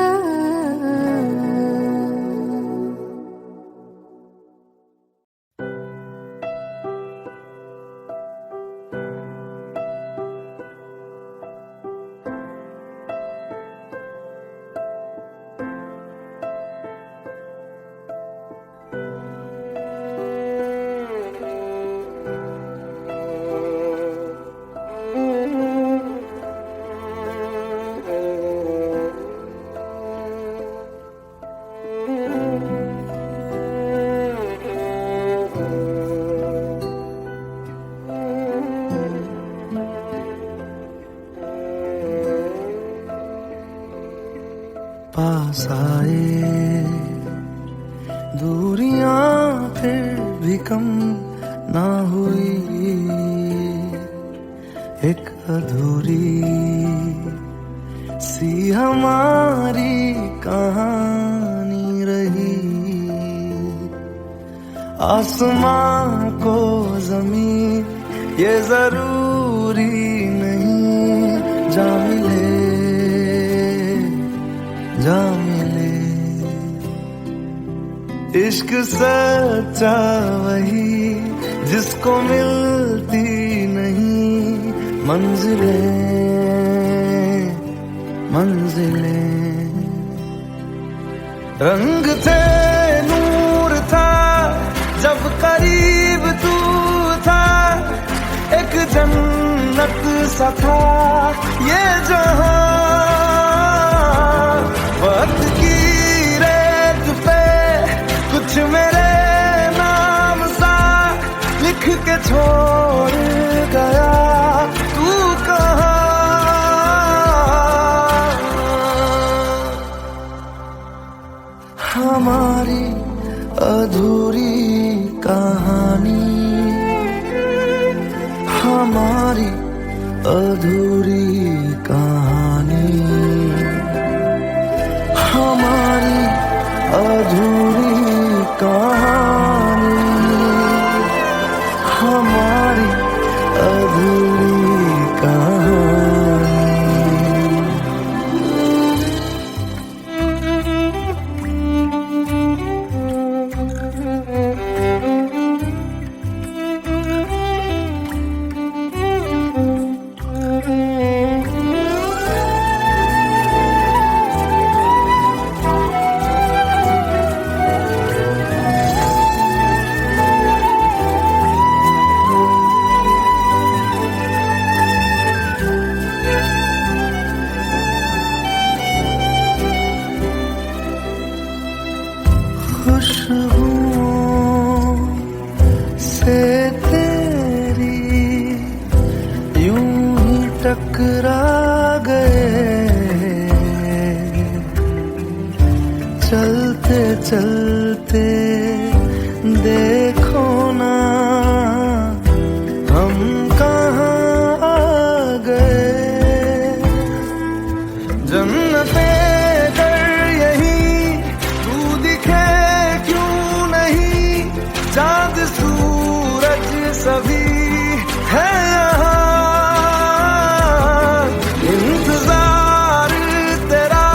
पास आए दूरियां फिर भी कम ना हुई, एक अधूरी सी हमारी कहानी रही। आसमां को जमीन ये जरूरी नहीं, जा मिले जा मिले। इश्क सच्चा वही जिसको मिलती नहीं मंजिलें मंजिलें। रंग थे नूर था जब करीब तू था, एक जन्नत सा था ये जहां। वक्त की रेत पे कुछ मेरे नाम सा लिख के छोड़ गया, तू कहाँ। हमारी अधूरी कहानी, हमारी अधूरी कहानी, हमारी अधूरी कहानी, हमारी अधूरी कहानी। खुशबुओं से तेरी यूं ही टकरा गए, चलते चलते देखो ना हम कहाँ आ गए। जन्नते कर यही तू दिखे क्यों नहीं, चांद सूरज सभी है यहाँ। इंतजार तेरा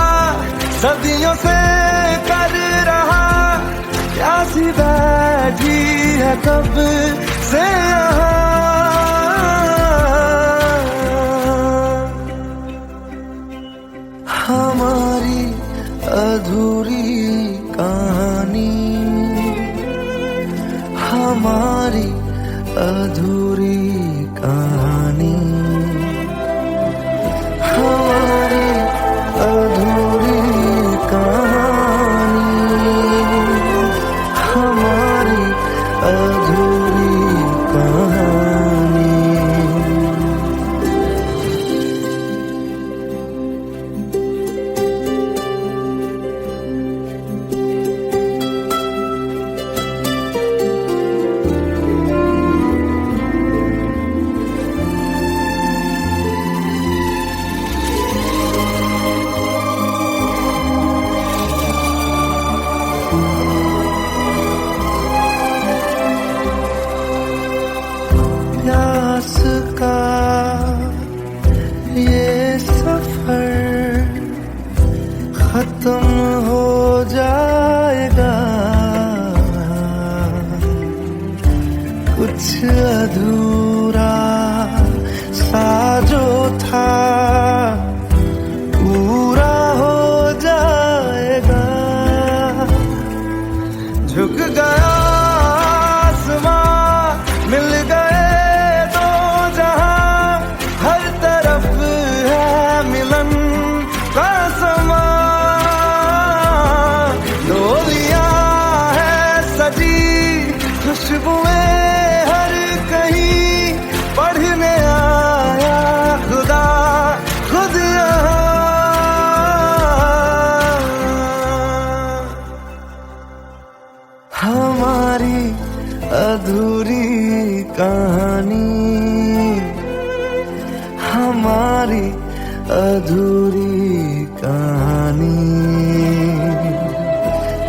सदियों से कर रहा, प्यासी बैठी है कब से यहाँ। हमारी अधूरी कहानी, हमारी अधूरी कहानी, हमारी अधूरी कहानी, हमारी अधूरी कहानी। प्यास का ये सफर खत्म हो जाएगा, कुछ अधूरा सा जो था पूरा हो जाएगा। झुक गया आसमां, मिल गए दो जहां, हर तरफ है मिलन का समा। डोलियां है सजी, खुशबुएं हर कहीं, पढ़ने आया खुदा खुद यहाँ। हमारी अधूरी कहानी, हमारी अधूरी कहानी,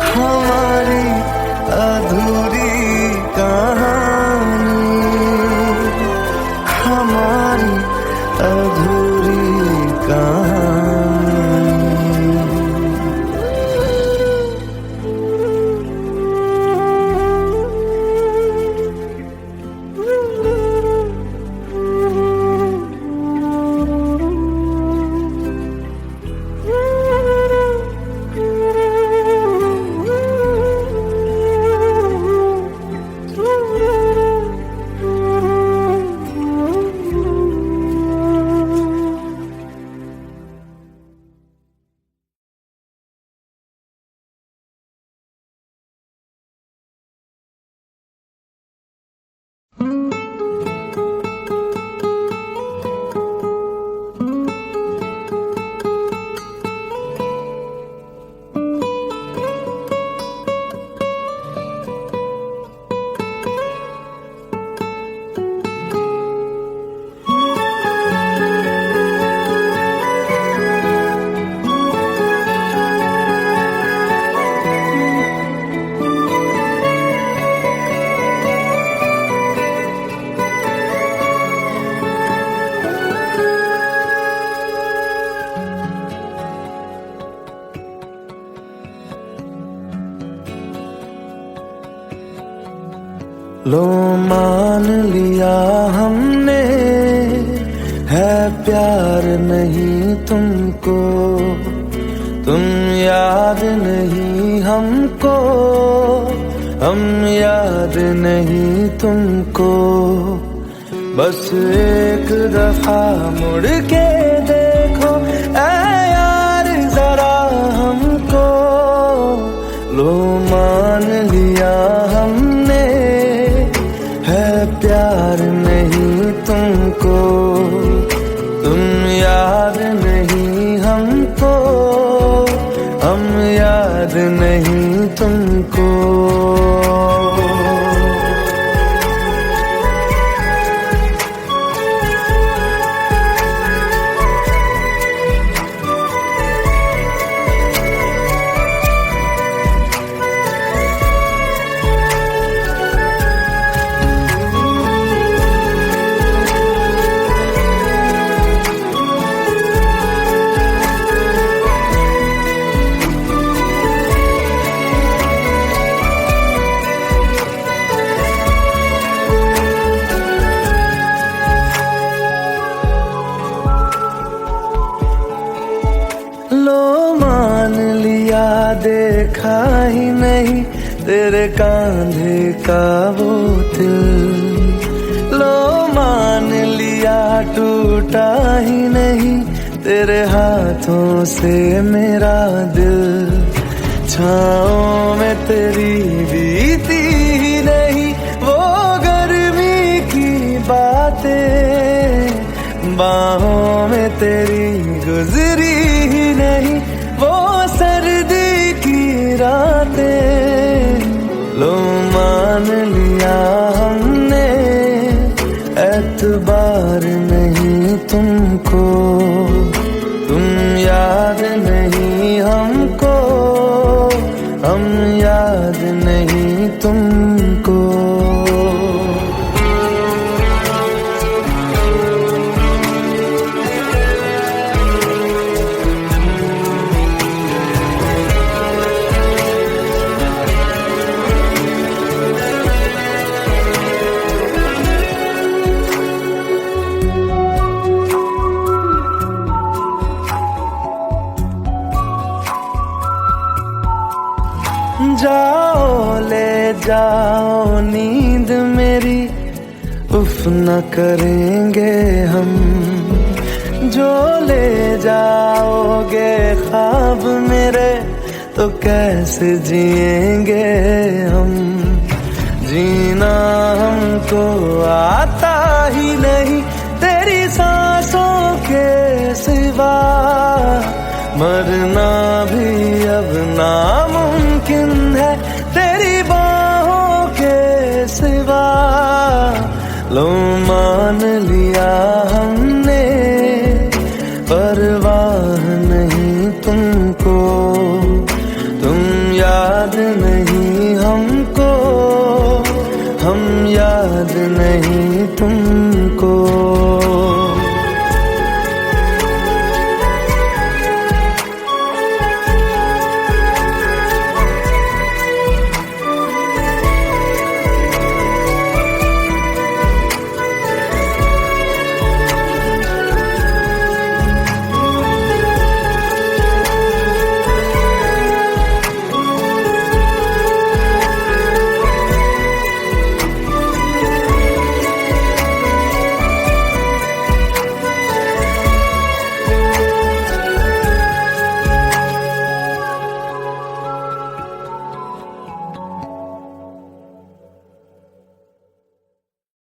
हमारी अधूरी कहानी, हमारी अधूरी कहानी। लो मान लिया हमने है प्यार नहीं तुमको, तुम याद नहीं हमको, हम याद नहीं तुमको। बस एक दफा मुड़ के देखो ऐ यार जरा हमको। लो मान मान लिया हमने है प्यार नहीं तुमको, तुम याद नहीं हमको, हम याद नहीं तुमको। लो मान लिया देखा ही नहीं तेरे कांधे का वो दिल, लो मान लिया टूटा ही नहीं तेरे हाथों से मेरा दिल। छाँव में तेरी बीती ही नहीं वो गर्मी की बातें, बाहों में तेरी गुजरी ही नहीं वो सर्दी की रातें। लो मान लिया हमने एतबार नहीं तुमको, तुम याद नहीं हमको, हम याद नहीं तुमको। जाओ ले जाओ नींद मेरी, उफ न करेंगे हम, जो ले जाओगे ख्वाब मेरे तो कैसे जिएंगे हम। जीना हमको आता ही नहीं तेरी सांसों के सिवा, मरना भी अब नामुमकिन है तेरी बाहों के सिवा। लो मान लिया हमने परवाह नहीं तुमको, तुम याद नहीं